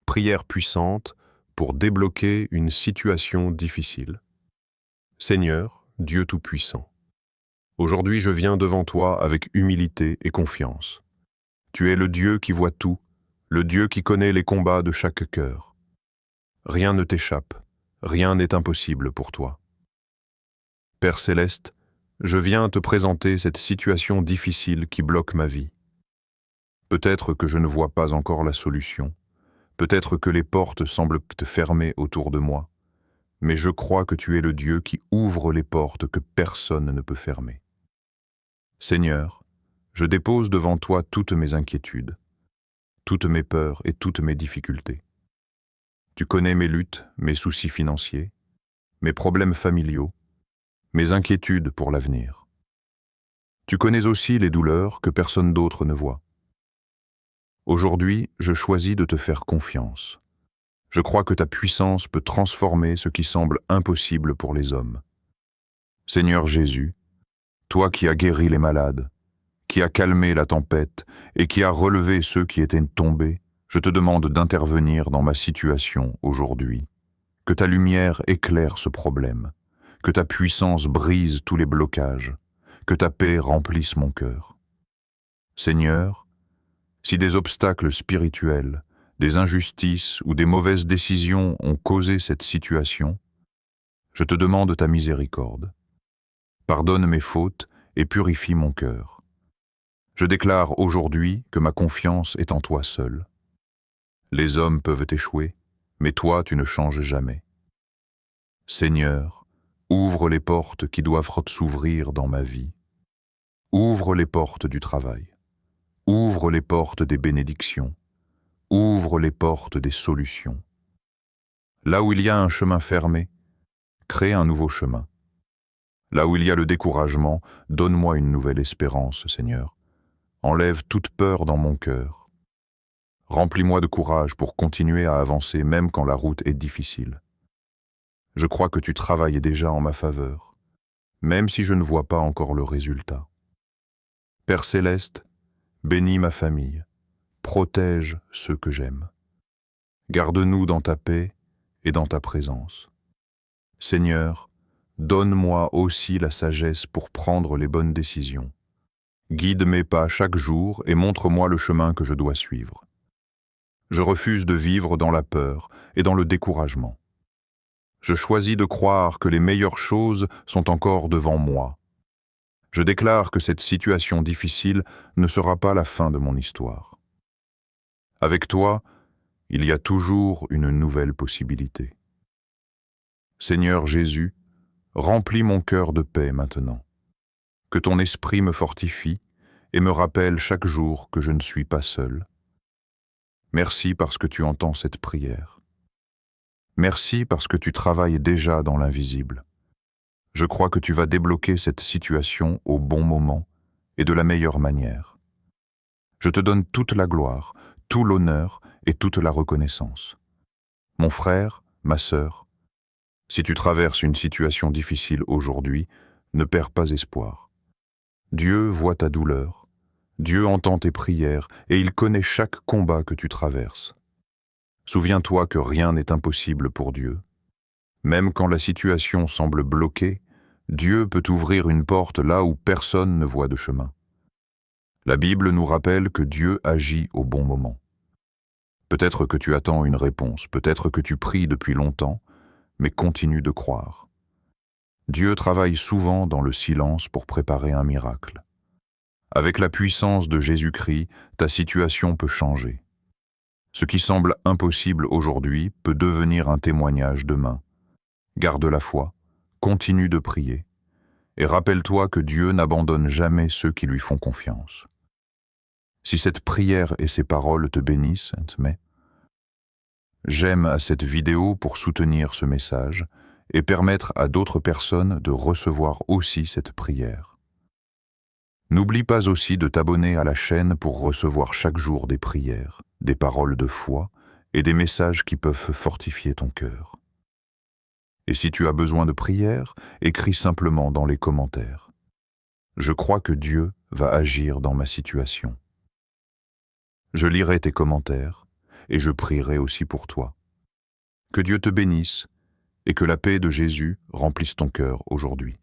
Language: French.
prière puissante pour débloquer une situation difficile. Seigneur, Dieu Tout-Puissant, aujourd'hui je viens devant toi avec humilité et confiance. Tu es le Dieu qui voit tout, le Dieu qui connaît les combats de chaque cœur. Rien ne t'échappe, rien n'est impossible pour toi. Père Céleste, je viens te présenter cette situation difficile qui bloque ma vie. Peut-être que je ne vois pas encore la solution, peut-être que les portes semblent te fermer autour de moi, mais je crois que tu es le Dieu qui ouvre les portes que personne ne peut fermer. Seigneur, je dépose devant toi toutes mes inquiétudes, toutes mes peurs et toutes mes difficultés. Tu connais mes luttes, mes soucis financiers, mes problèmes familiaux, mes inquiétudes pour l'avenir. Tu connais aussi les douleurs que personne d'autre ne voit. Aujourd'hui, je choisis de te faire confiance. Je crois que ta puissance peut transformer ce qui semble impossible pour les hommes. Seigneur Jésus, toi qui as guéri les malades, qui as calmé la tempête et qui as relevé ceux qui étaient tombés, je te demande d'intervenir dans ma situation aujourd'hui. Que ta lumière éclaire ce problème, que ta puissance brise tous les blocages, que ta paix remplisse mon cœur. Seigneur, si des obstacles spirituels, des injustices ou des mauvaises décisions ont causé cette situation, je te demande ta miséricorde. Pardonne mes fautes et purifie mon cœur. Je déclare aujourd'hui que ma confiance est en toi seul. Les hommes peuvent échouer, mais toi tu ne changes jamais. Seigneur, ouvre les portes qui doivent s'ouvrir dans ma vie. Ouvre les portes du travail. Ouvre les portes des bénédictions. Ouvre les portes des solutions. Là où il y a un chemin fermé, crée un nouveau chemin. Là où il y a le découragement, donne-moi une nouvelle espérance, Seigneur. Enlève toute peur dans mon cœur. Remplis-moi de courage pour continuer à avancer même quand la route est difficile. Je crois que tu travailles déjà en ma faveur, même si je ne vois pas encore le résultat. Père Céleste, bénis ma famille, protège ceux que j'aime. Garde-nous dans ta paix et dans ta présence. Seigneur, donne-moi aussi la sagesse pour prendre les bonnes décisions. Guide mes pas chaque jour et montre-moi le chemin que je dois suivre. Je refuse de vivre dans la peur et dans le découragement. Je choisis de croire que les meilleures choses sont encore devant moi. Je déclare que cette situation difficile ne sera pas la fin de mon histoire. Avec toi, il y a toujours une nouvelle possibilité. Seigneur Jésus, remplis mon cœur de paix maintenant. Que ton esprit me fortifie et me rappelle chaque jour que je ne suis pas seul. Merci parce que tu entends cette prière. Merci parce que tu travailles déjà dans l'invisible. Je crois que tu vas débloquer cette situation au bon moment et de la meilleure manière. Je te donne toute la gloire, tout l'honneur et toute la reconnaissance. Mon frère, ma sœur, si tu traverses une situation difficile aujourd'hui, ne perds pas espoir. Dieu voit ta douleur, Dieu entend tes prières et il connaît chaque combat que tu traverses. Souviens-toi que rien n'est impossible pour Dieu. Même quand la situation semble bloquée, Dieu peut ouvrir une porte là où personne ne voit de chemin. La Bible nous rappelle que Dieu agit au bon moment. Peut-être que tu attends une réponse, peut-être que tu pries depuis longtemps, mais continue de croire. Dieu travaille souvent dans le silence pour préparer un miracle. Avec la puissance de Jésus-Christ, ta situation peut changer. Ce qui semble impossible aujourd'hui peut devenir un témoignage demain. Garde la foi, continue de prier, et rappelle-toi que Dieu n'abandonne jamais ceux qui lui font confiance. Si cette prière et ces paroles te bénissent, j'aime à cette vidéo pour soutenir ce message et permettre à d'autres personnes de recevoir aussi cette prière. N'oublie pas aussi de t'abonner à la chaîne pour recevoir chaque jour des prières, des paroles de foi et des messages qui peuvent fortifier ton cœur. Et si tu as besoin de prière, écris simplement dans les commentaires. Je crois que Dieu va agir dans ma situation. Je lirai tes commentaires et je prierai aussi pour toi. Que Dieu te bénisse et que la paix de Jésus remplisse ton cœur aujourd'hui.